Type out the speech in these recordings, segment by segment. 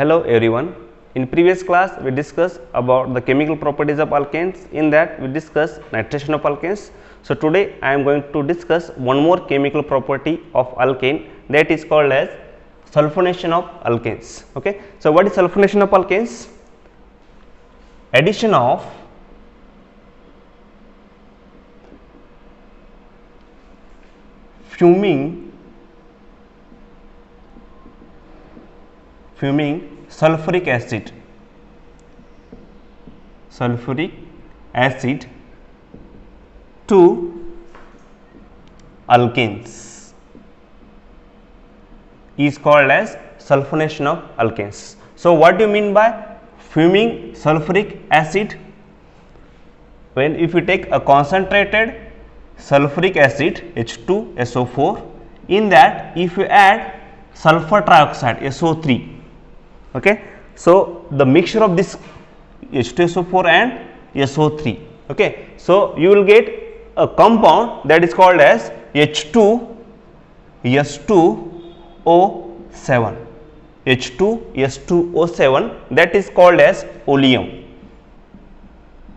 Hello everyone. In previous class we discussed about the chemical properties of alkanes. In that we discussed nitration of alkanes. So today I am going to discuss one more chemical property of alkane, that is called as sulfonation of alkanes. Okay. So what is sulfonation of alkanes? Addition of fuming sulfuric acid to alkanes is called as sulfonation of alkanes. So what do you mean by fuming sulfuric acid? When if you take a concentrated sulfuric acid H2SO4, in that if you add sulfur trioxide SO3, okay, so the mixture of this H2SO4 and SO3, okay, so you will get a compound that is called as H2S2O7, H2S2O7, that is called as oleum.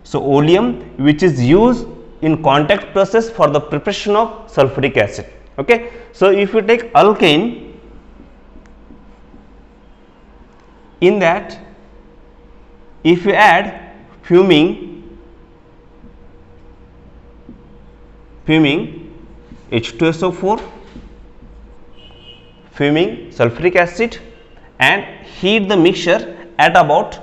So oleum, which is used in contact process for the preparation of sulfuric acid. Okay. So if you take alkane, in that if you add fuming H2SO4, fuming sulfuric acid, and heat the mixture at about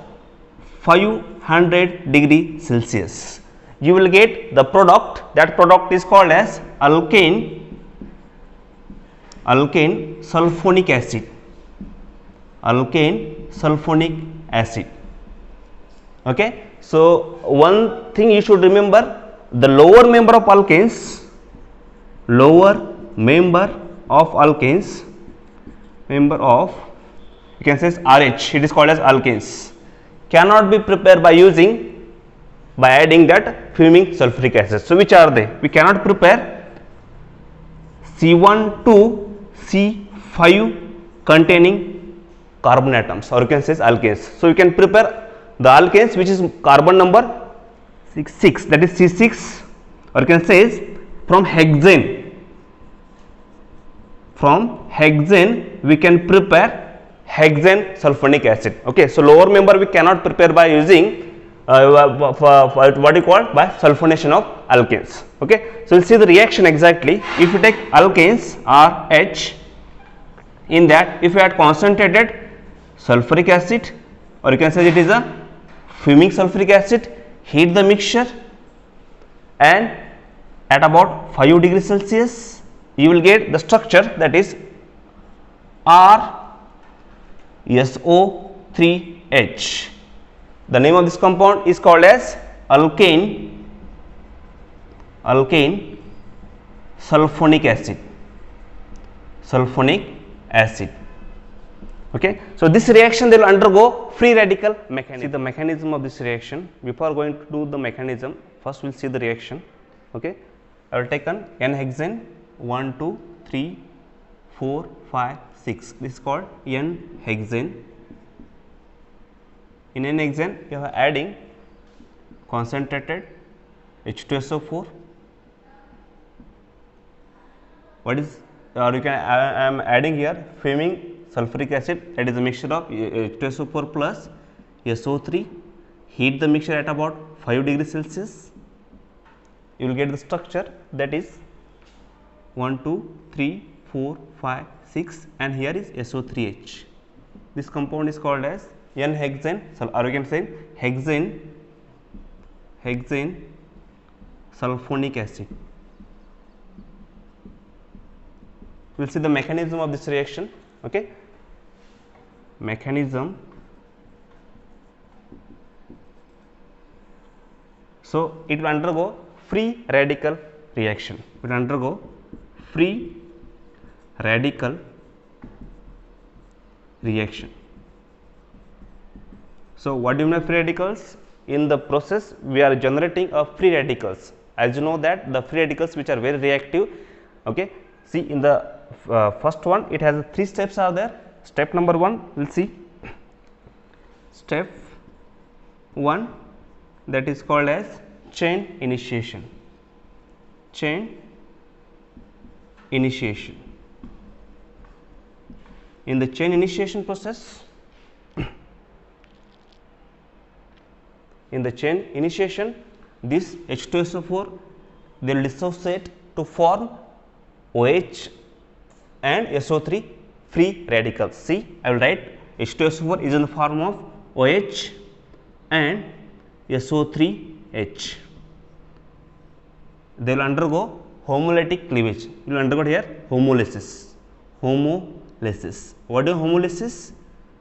500 degree Celsius, you will get the product. That product is called as alkane sulfonic acid. Okay. So one thing you should remember, the lower member of alkanes, you can say RH, it is called as alkanes, cannot be prepared by adding that fuming sulfuric acid. So which are they? We cannot prepare C12C5 containing carbon atoms, or you can say alkanes. So you can prepare the alkanes which is carbon number 6, that is C6, or you can say from hexane. From hexane we can prepare hexane sulfonic acid. Okay. So lower member we cannot prepare by using what you call by sulfonation of alkanes. Okay. So we'll see the reaction exactly. If you take alkanes RH, in that if you add concentrated sulfuric acid, or you can say it is a fuming sulfuric acid, heat the mixture and at about 5 degrees Celsius, you will get the structure, that is RSO3H. The name of this compound is called as alkane sulfonic acid. Okay. So this reaction they will undergo free radical mechanism. See the mechanism of this reaction. Before going to do the mechanism, first we will see the reaction. Okay. I will take an N-hexane, 1, 2, 3, 4, 5, 6. This is called N-hexane. In N-hexane, you are adding concentrated H2SO4. What is, or you can, I am adding here fuming sulfuric acid, that is a mixture of H2SO4 plus SO3. Heat the mixture at about 5 degrees Celsius. You will get the structure, that is 1, 2, 3, 4, 5, 6, and here is SO3H. This compound is called as N-hexane, or you can say hexane sulfonic acid. We will see the mechanism of this reaction. Okay. Mechanism. So it will undergo free radical reaction. It will undergo free radical reaction. So what do you mean by free radicals? In the process we are generating a free radicals. As you know that the free radicals which are very reactive. Okay. See in the first one, it has 3 steps are there. Step number 1, we will see step 1, that is called as chain initiation. Chain initiation. In the chain initiation process, in the chain initiation, this H2SO4 they will dissociate to form OH and SO3 free radicals. See, I will write H2SO4 is in the form of OH and SO3H. They will undergo homolytic cleavage. You will undergo here homolysis. Homolysis. What is homolysis?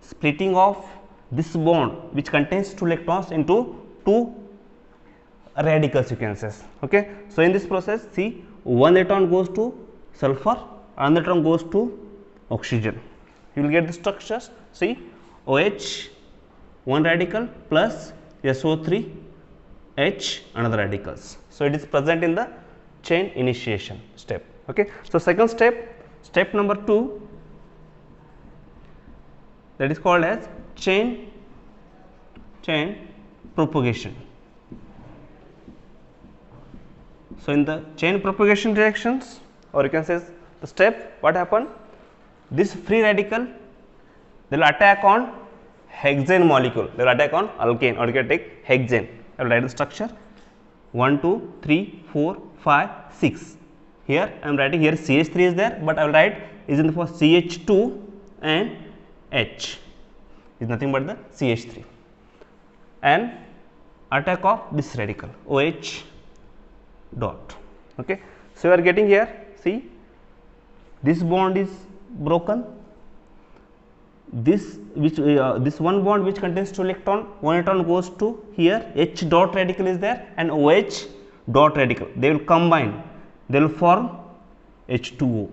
Splitting of this bond which contains 2 electrons into 2 radicals, you can say. Okay. So, in this process, see, 1 electron goes to sulfur, another electron goes to oxygen. You will get the structures. See, OH 1 radical plus SO3 H another radicals. So, it is present in the chain initiation step. Okay. So, second step number 2, that is called as chain propagation. So, in the chain propagation reactions, or you can say the step, what happened? This free radical they will attack on hexane molecule, they will attack on alkane, or you can take hexane. I will write the structure 1, 2, 3, 4, 5, 6. Here I am writing here CH3 is there, but I will write is in the for CH2 and H is nothing but the CH3, and attack of this radical OH dot. Okay. So, you are getting here, see, this bond is broken, this this one bond which contains 2 electron, 1 electron goes to here, H dot radical is there and OH dot radical, they will combine, they will form H2O,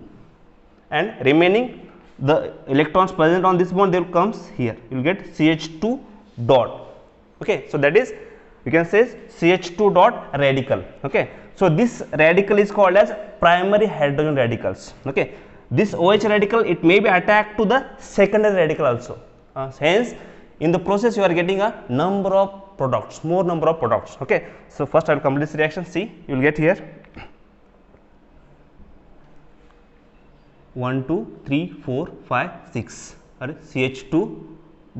and remaining the electrons present on this bond they will comes here, you will get CH2 dot. Okay. So, that is you can say CH2 dot radical. Okay. So, this radical is called as primary hydrogen radicals. Okay. This OH radical, it may be attacked to the secondary radical also. Hence, in the process you are getting a number of products, more number of products. Okay. So, first I will complete this reaction. See, you will get here 1, 2, 3, 4, 5, 6 CH2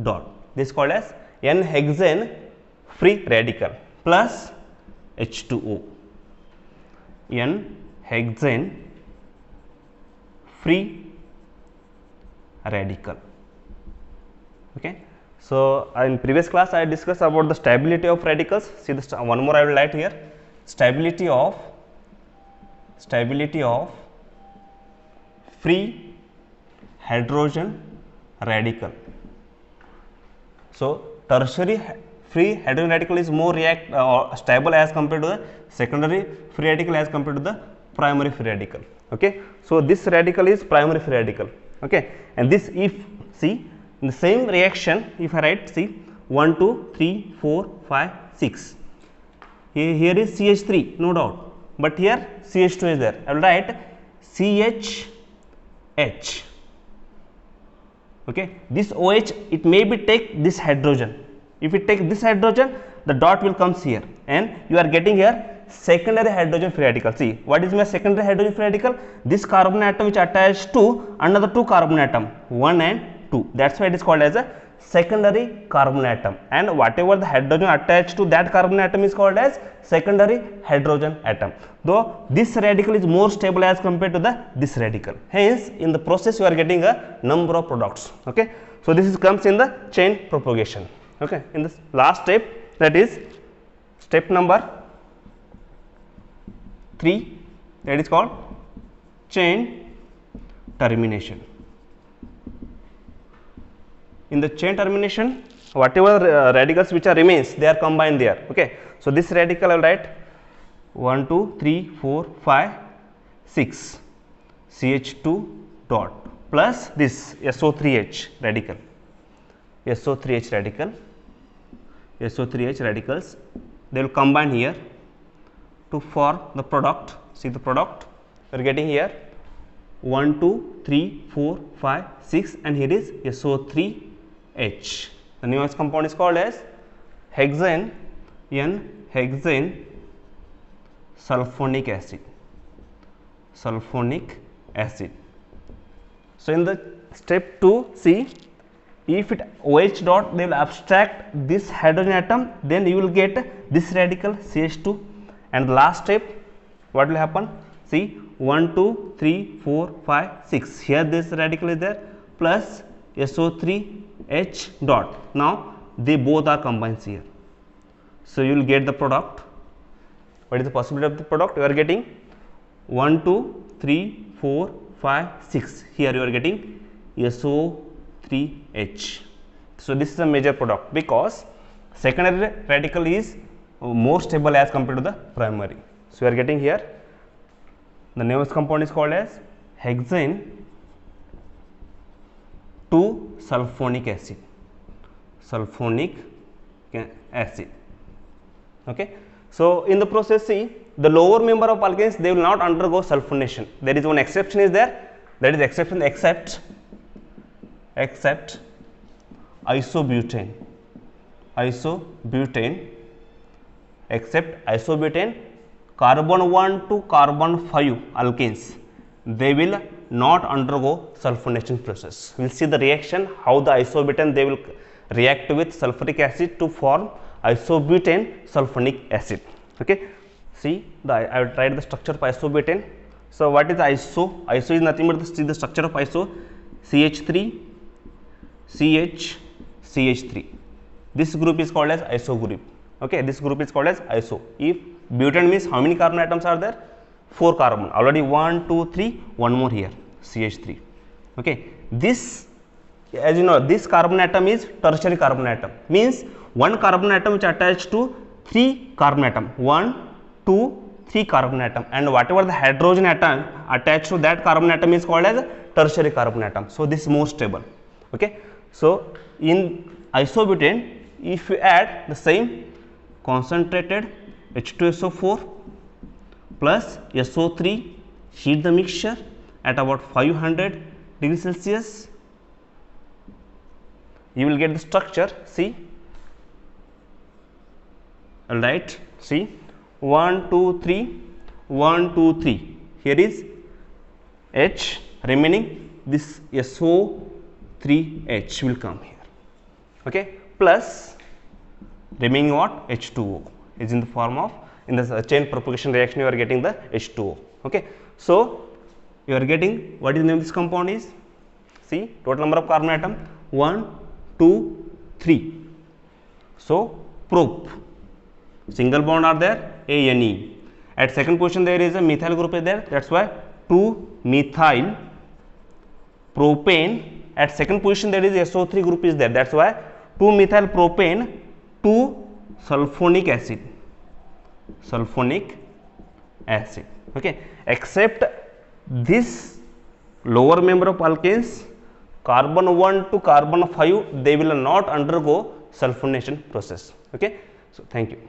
dot. This is called as N-hexane free radical plus H2O. N-hexane free radical. Okay. So, in previous class I discussed about the stability of radicals. See this one more I will write here, stability of free hydrogen radical. So, tertiary free hydrogen radical is more stable as compared to the secondary free radical as compared to the primary free radical. Okay. So, this radical is primary free radical. Okay. And this, if see in the same reaction, if I write, see 1, 2, 3, 4, 5, 6, here is CH3 no doubt, but here CH2 is there, I will write CHH. Okay. This OH, it may be take this hydrogen, if it take this hydrogen, the dot will comes here, and you are getting here secondary hydrogen free radical. See, what is my secondary hydrogen free radical? This carbon atom which attached to another 2 carbon atom, 1 and 2. That is why it is called as a secondary carbon atom, and whatever the hydrogen attached to that carbon atom is called as secondary hydrogen atom. Though this radical is more stable as compared to this radical. Hence, in the process you are getting a number of products. Okay. So, this comes in the chain propagation. Okay. In this last step, that is step number 3, that is called chain termination. In the chain termination, whatever radicals which are remains, they are combined there. Okay. So, this radical I will write 1, 2, 3, 4, 5, 6 CH2 dot plus this SO3H radical, SO3H radicals, they will combine here to form the product. See the product, we are getting here 1, 2, 3, 4, 5, 6, and here is SO3H. The newest compound is called as hexane, N-hexane sulfonic acid. Sulfonic acid. So in the step 2, see, if it OH dot, they will abstract this hydrogen atom, then you will get this radical CH2, and the last step, what will happen? See, 1, 2, 3, 4, 5, 6. Here this radical is there, plus SO3 H dot. Now they both are combined here. So you will get the product. What is the possibility of the product? You are getting 1, 2, 3, 4, 5, 6. Here you are getting SO3H. So this is a major product because secondary radical is more stable as compared to the primary. So you are getting here. The newest compound is called as hexane 2-sulfonic acid. Sulfonic acid. Okay. So in the process, see, the lower member of alkanes, they will not undergo sulfonation. There is one exception is there. That is exception except isobutane. Except isobutane, carbon 1 to carbon 5 alkanes, they will not undergo sulfonation process. We will see the reaction, how the isobutane they will react with sulfuric acid to form isobutane sulfonic acid. Okay. See, I will write the structure of isobutane. So what is iso? Iso is nothing but the structure of iso, CH3, CH, CH3. This group is called as iso group. Okay, this group is called as iso. If butane means how many carbon atoms are there? 4 carbon. Already 1, 2, 3, one more here, CH3. Okay, this, as you know, this carbon atom is tertiary carbon atom. Means one carbon atom which attached to 3 carbon atom. 1, 2, 3 carbon atom, and whatever the hydrogen atom attached to that carbon atom is called as tertiary carbon atom. So this is more stable. Okay. So in isobutane, if you add the same concentrated H2SO4 plus SO3, heat the mixture at about 500 degrees Celsius, you will get the structure. See, all right. See, 1, 2, 3, 1, 2, 3. Here is H remaining. This SO3H will come here. Okay, plus remaining what? H2O is in the form of, in the chain propagation reaction, you are getting the H2O. Okay, so you are getting, what is the name of this compound is? See, total number of carbon atom 1, 2, 3. So prop, single bond are there, ANE. At second position there is a methyl group is there. That's why 2-methyl propane. At second position there is SO3 group is there. That's why 2-methyl propane 2-sulfonic acid. Sulfonic acid. Okay. Except this lower member of alkanes, carbon 1 to carbon 5, they will not undergo sulfonation process. Okay. So thank you.